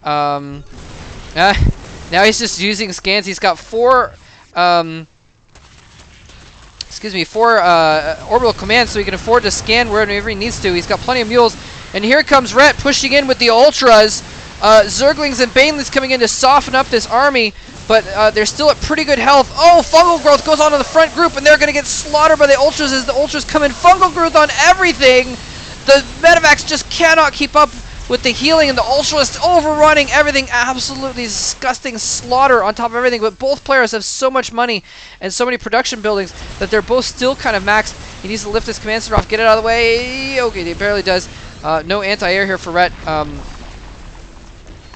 Now he's just using scans. He's got four orbital commands, so he can afford to scan wherever he needs to. He's got plenty of mules. And here comes Rhett pushing in with the Ultras. Zerglings and Banelings coming in to soften up this army, but they're still at pretty good health. Oh, Fungal Growth goes on to the front group, and they're going to get slaughtered by the Ultras as the Ultras come in. Fungal Growth on everything. The Medivacs just cannot keep up with the healing, and the Ultras overrunning everything. Absolutely disgusting slaughter on top of everything, but both players have so much money and so many production buildings that they're both still kind of maxed. He needs to lift his command center off, get it out of the way. Okay, he barely does. No anti-air here for Rhett.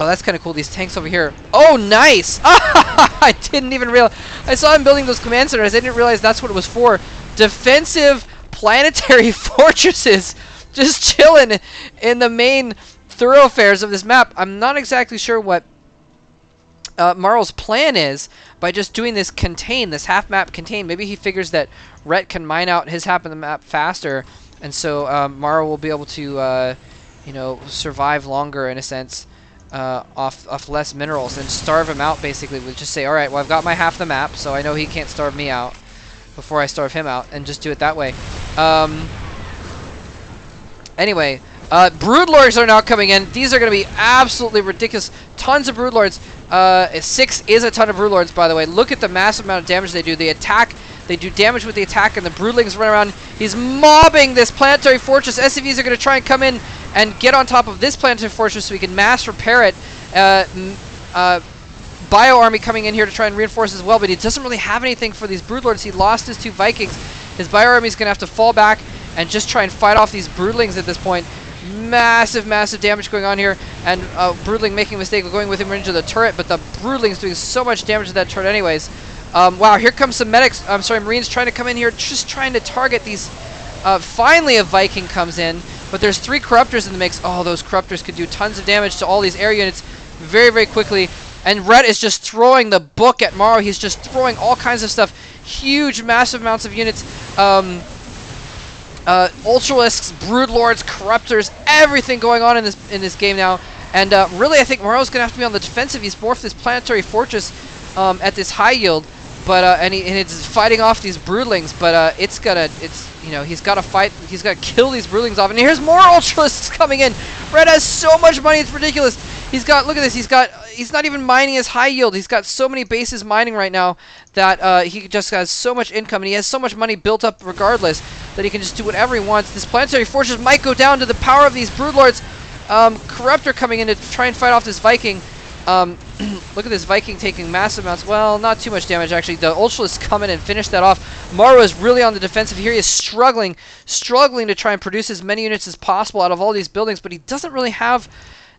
Oh, that's kind of cool. These tanks over here. Oh, nice! I didn't even realize. I saw him building those command centers. I didn't realize that's what it was for. Defensive planetary fortresses just chilling in the main thoroughfares of this map. I'm not exactly sure what Morrow's plan is by just doing this contain, this half map contain. Maybe he figures that Rhett can mine out his half of the map faster, and so Morrow will be able to, you know, survive longer in a sense off less minerals and starve him out. Basically, we'll just say, all right, well, I've got my half the map, so I know he can't starve me out before I starve him out, and just do it that way. Anyway. Broodlords are now coming in. These are going to be absolutely ridiculous. Tons of Broodlords. 6 is a ton of Broodlords, by the way. Look at the massive amount of damage they do. They attack. They do damage with the attack, and the Broodlings run around. He's mobbing this planetary fortress. SCVs are going to try and come in and get on top of this planetary fortress so we can mass repair it. Bio Army coming in here to try and reinforce as well, but he doesn't really have anything for these Broodlords. He lost his 2 Vikings. His Bio Army is going to have to fall back and just try and fight off these Broodlings at this point. Massive, massive damage going on here, and Broodling making a mistake of going with him into the turret, but the Broodling's doing so much damage to that turret anyways. Wow, here comes some medics, Marines trying to come in here, just trying to target these. Finally a Viking comes in, but there's 3 Corruptors in the mix. Oh, those Corruptors could do tons of damage to all these air units very, very quickly, and Rhett is just throwing the book at Morrow. He's just throwing all kinds of stuff, huge, massive amounts of units. Ultralisks, Broodlords, Corruptors, everything going on in this game now. And really, I think Morrow's gonna have to be on the defensive. He's morphed this planetary fortress at this high yield, but and it's fighting off these Broodlings. But he's got to fight. He's got to kill these Broodlings off. And here's more Ultralisks coming in. Red has so much money, it's ridiculous. He's got, look at this. He's not even mining his high yield. He's got so many bases mining right now that he just has so much income, and he has so much money built up regardless that he can just do whatever he wants. This planetary fortress might go down to the power of these Broodlords. Corruptor coming in to try and fight off this Viking. Look at this Viking taking massive amounts. Well, not too much damage actually. The Ultralists come in and finish that off. Morrow is really on the defensive here. He is struggling to try and produce as many units as possible out of all these buildings, but he doesn't really have.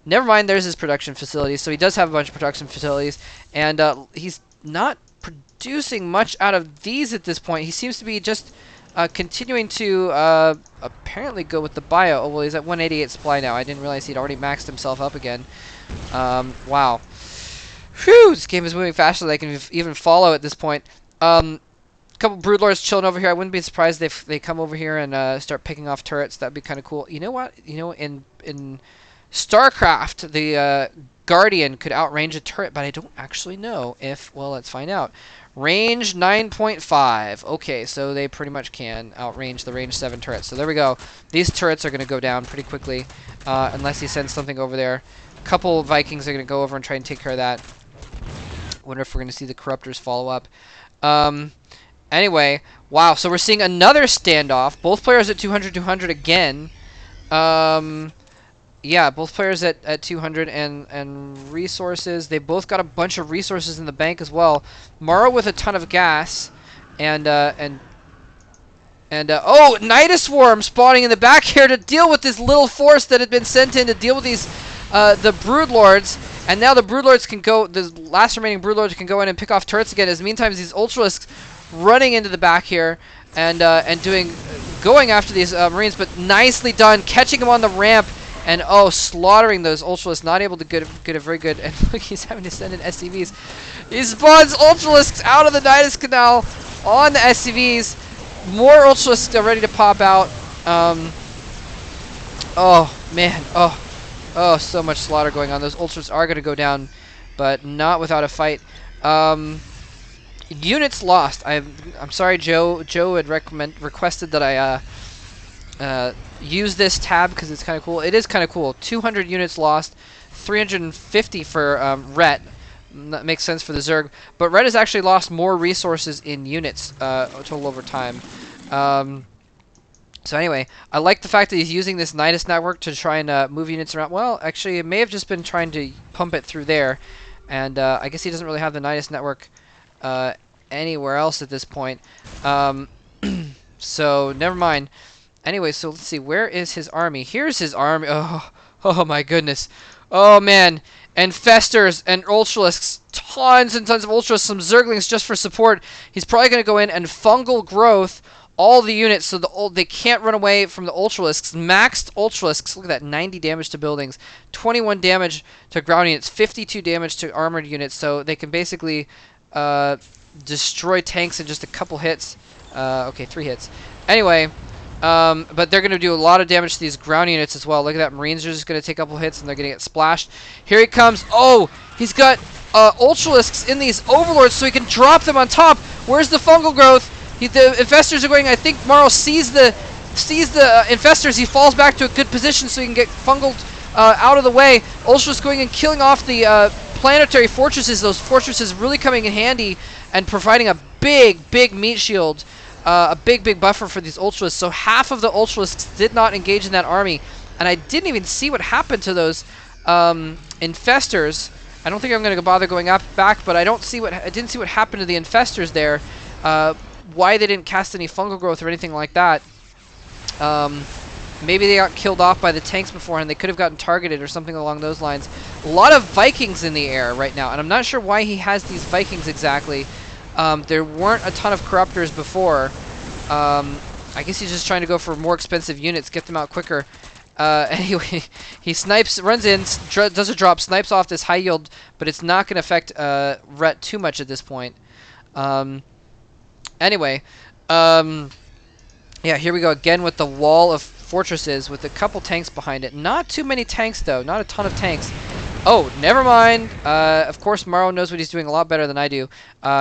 Never mind, there's his production facilities. So he does have a bunch of production facilities, and he's not producing much out of these at this point. He seems to be just continuing to apparently go with the bio. Oh, well, he's at 188 supply now. I didn't realize he'd already maxed himself up again. Wow. Whew, this game is moving faster than I can even follow at this point. Couple Broodlords chilling over here. I wouldn't be surprised if they come over here and start picking off turrets. That'd be kind of cool. You know what? You know, in StarCraft, the Guardian could outrange a turret, but I don't actually know if. Well, let's find out. Range 9.5. Okay, so they pretty much can outrange the range 7 turrets. So there we go. These turrets are going to go down pretty quickly, unless he sends something over there. A couple Vikings are going to go over and try and take care of that. Wonder if we're going to see the Corruptors follow up. Anyway, wow. So we're seeing another standoff. Both players at 200 again. Yeah, both players at 200 and resources. They both got a bunch of resources in the bank as well. Morrow with a ton of gas, and oh, Nidus Swarm spawning in the back here to deal with this little force that had been sent in to deal with these the Broodlords. And now the Broodlords can go. The last remaining Broodlords can go in and pick off turrets again. As meantime, these Ultralisks running into the back here and going after these Marines, but nicely done, catching them on the ramp. And oh, slaughtering those Ultralisks, not able to get a very good. And look, he's having to send in SCVs. He spawns Ultralisks out of the Nidus Canal on the SCVs. More Ultralisks are ready to pop out. Oh man, oh, Oh, so much slaughter going on. Those ultras are going to go down, but not without a fight. Units lost. I'm sorry, Joe. Joe had requested that I use this tab because it's kind of cool. It is kind of cool. 200 units lost, 350 for Ret. That makes sense for the Zerg. But Red has actually lost more resources in units total over time. So anyway, I like the fact that he's using this Nidus network to try and move units around. Well, actually, it may have just been trying to pump it through there. And I guess he doesn't really have the Nidus network anywhere else at this point. So never mind. Anyway, so let's see. Where is his army? Here's his army. Oh my goodness. Oh man. Infestors and Ultralisks. Tons and tons of Ultralisks. Some Zerglings just for support. He's probably going to go in and fungal growth all the units so they can't run away from the Ultralisks. Maxed Ultralisks. Look at that. 90 damage to buildings. 21 damage to ground units. 52 damage to armored units. So they can basically destroy tanks in just a couple hits. Okay, 3 hits. Anyway, but they're going to do a lot of damage to these ground units as well. Look at that. Marines are just going to take a couple hits and they're going to get splashed. Here he comes. Oh, he's got Ultralisks in these Overlords so he can drop them on top. Where's the fungal growth? The Infestors are going, I think Morrow sees the Infestors. He falls back to a good position so he can get fungal out of the way. Ultralisks going and killing off the planetary fortresses. Those fortresses really coming in handy and providing a big meat shield. A big buffer for these Ultralisks. So half of the Ultralisks did not engage in that army. And I didn't even see what happened to those Infestors. I don't think I'm going to bother going back, but I didn't see what happened to the Infestors there. Why they didn't cast any fungal growth or anything like that. Maybe they got killed off by the tanks beforehand. They could have gotten targeted or something along those lines. A lot of Vikings in the air right now, and I'm not sure why he has these Vikings exactly. There weren't a ton of Corruptors before. I guess he's just trying to go for more expensive units, get them out quicker. Anyway, he snipes, runs in, does a drop, snipes off this high yield, but it's not going to affect Ret too much at this point. Anyway, yeah, here we go again with the wall of fortresses with a couple tanks behind it. Not too many tanks, though. Not a ton of tanks. Oh, never mind. Of course, Morrow knows what he's doing a lot better than I do.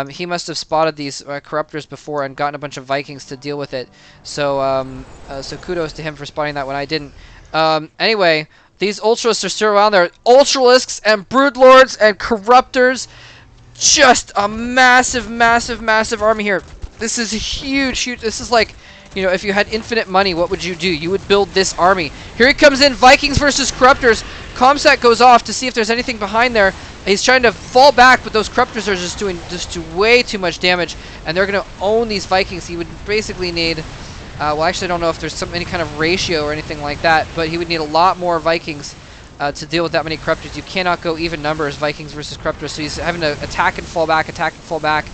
He must have spotted these Corruptors before and gotten a bunch of Vikings to deal with it. So, so kudos to him for spotting that when I didn't. Anyway, these Ultralisks are still around there. Ultralisks and Broodlords and Corruptors. Just a massive army here. This is huge. This is like, you know, if you had infinite money, what would you do? You would build this army. Here he comes in, Vikings versus Corruptors. Comsat goes off to see if there's anything behind there. He's trying to fall back, but those Corruptors are just doing way too much damage, and they're going to own these Vikings. He would basically need, well, actually, I don't know if there's any kind of ratio or anything like that, but he would need a lot more Vikings to deal with that many Corruptors. You cannot go even numbers, Vikings versus Corruptors, so he's having to attack and fall back, attack and fall back.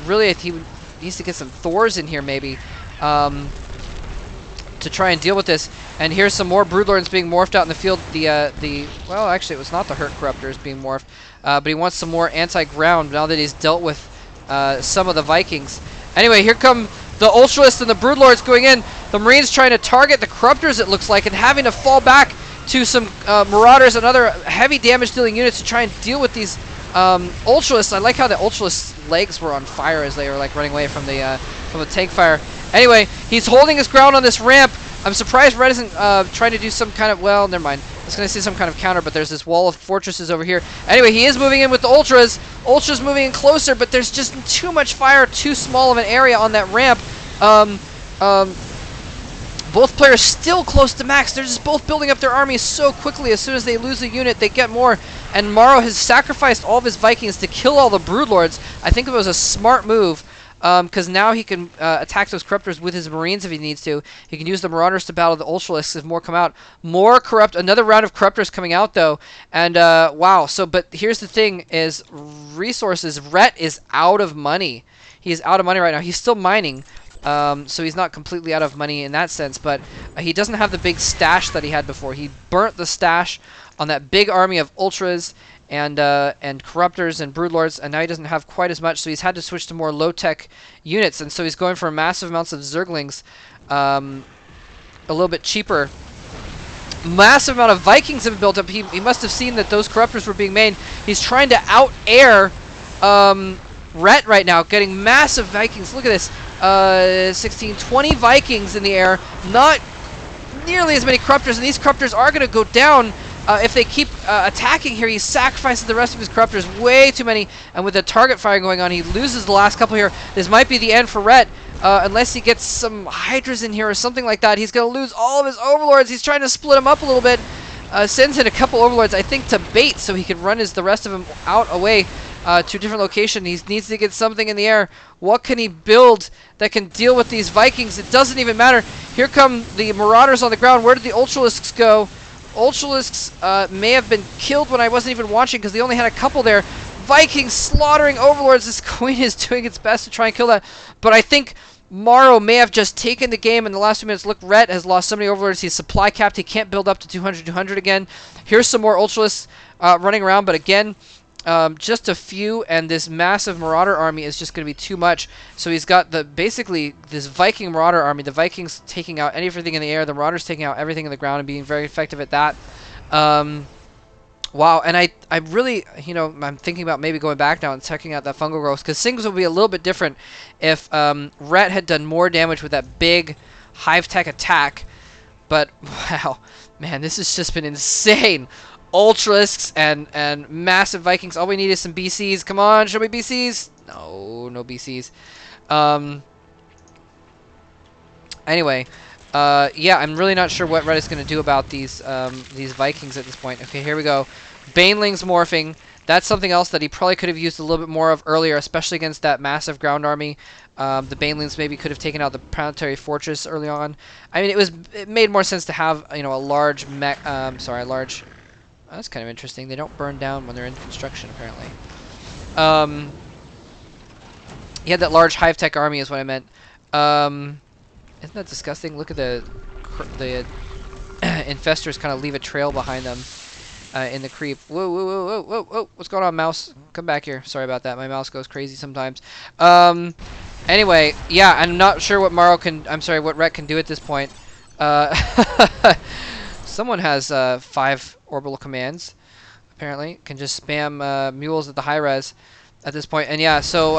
Really, he needs to get some Thors in here, maybe. To try and deal with this. And here's some more Broodlords being morphed out in the field. Well, actually, it was not the Hurt Corruptors being morphed, but he wants some more anti-ground now that he's dealt with some of the Vikings. Anyway, here come the Ultralisks and the Broodlords going in. The Marines trying to target the Corruptors, it looks like, and having to fall back to some Marauders and other heavy damage-dealing units to try and deal with these Ultralisks. I like how the Ultralisks' legs were on fire as they were like running away from the tank fire. Anyway, he's holding his ground on this ramp. I'm surprised Red isn't trying to do some kind of, well, never mind. I was going to say some kind of counter, but there's this wall of fortresses over here. Anyway, he is moving in with the Ultras. Ultras moving in closer, but there's just too much fire, too small of an area on that ramp. Both players still close to max. They're just both building up their armies so quickly. As soon as they lose a unit, they get more. And Morrow has sacrificed all of his Vikings to kill all the Broodlords. I think it was a smart move. Because now he can attack those Corruptors with his Marines if he needs to. He can use the Marauders to battle the Ultralisks if more come out. Another round of Corruptors coming out, though. And, wow. But here's the thing, is resources. Ret is out of money. He is out of money right now. He's still mining. So he's not completely out of money in that sense. But he doesn't have the big stash that he had before. He burnt the stash on that big army of Ultras and Corruptors and Broodlords, and now he doesn't have quite as much, so he's had to switch to more low-tech units, and so he's going for massive amounts of Zerglings, a little bit cheaper Massive amount of Vikings have been built up. He must have seen that those corruptors were being made. He's trying to out-air Rhett right now, getting massive Vikings. Look at this. 16, 20 Vikings in the air. Not nearly as many corruptors, and these corruptors are going to go down if they keep attacking here. He sacrifices the rest of his corruptors, way too many, and with the target fire going on, he loses the last couple here. This might be the end for Rhett, unless he gets some Hydras in here or something like that. He's going to lose all of his Overlords. He's trying to split them up a little bit. Sends in a couple Overlords, I think, to bait so he can run the rest of them away to a different location. He needs to get something in the air. What can he build that can deal with these Vikings? It doesn't even matter. Here come the Marauders on the ground. Where did the Ultralisks go? Ultralisks may have been killed when I wasn't even watching because they only had a couple there. Vikings slaughtering Overlords. This Queen is doing its best to try and kill that. But I think Morrow may have just taken the game in the last 2 minutes. Look, Rhett has lost so many Overlords. He's supply capped. He can't build up to 200 again. Here's some more Ultralisks running around. But again, just a few, and this massive Marauder army is just going to be too much. So he's got basically this Viking Marauder army. The Vikings taking out everything in the air. The Marauders taking out everything in the ground and being very effective at that. Wow, and I really, I'm thinking about maybe going back now and checking out that fungal growth, because things would be a little bit different if Rhett had done more damage with that big Hive Tech attack. But, wow, man, this has just been insane. Ultralisks and massive Vikings. All we need is some BCs. Come on, show me BCs. No BCs. Anyway, yeah, I'm really not sure what Rhett is going to do about these Vikings at this point. Okay, here we go. Banelings morphing. That's something else that he probably could have used a little bit more of earlier, especially against that massive ground army. The Banelings maybe could have taken out the planetary fortress early on. I mean, it made more sense to have a large mech. Oh, that's kind of interesting. They don't burn down when they're in construction, apparently. He had that large Hive Tech army is what I meant. Isn't that disgusting? Look at the infestors kind of leave a trail behind them in the creep. Whoa, whoa, whoa, whoa, whoa, whoa. What's going on, mouse? Come back here. Sorry about that. My mouse goes crazy sometimes. Anyway, yeah, I'm not sure what what Rhett can do at this point. Someone has 5 orbital commands, apparently. Can just spam mules at the high res at this point. And yeah, so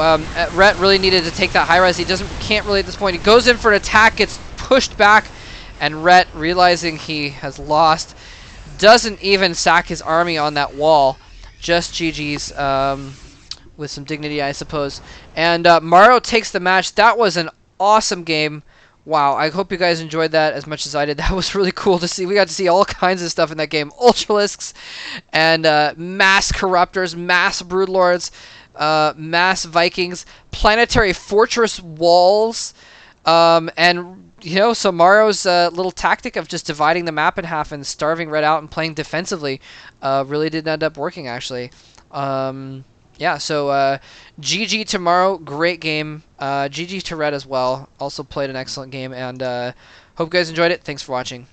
Rhett really needed to take that high res. He can't really at this point. He goes in for an attack, gets pushed back, and Rhett, realizing he has lost, doesn't even sack his army on that wall. Just GG's with some dignity, I suppose. And Morrow takes the match. That was an awesome game. Wow, I hope you guys enjoyed that as much as I did. That was really cool to see. We got to see all kinds of stuff in that game. Ultralisks and mass Corruptors, mass Broodlords, mass Vikings, planetary fortress walls, and so Morrow's little tactic of just dividing the map in half and starving Rhett out and playing defensively really did end up working, actually. Yeah, so GG to Morrow, great game. GG to Rhett as well, also played an excellent game, and hope you guys enjoyed it. Thanks for watching.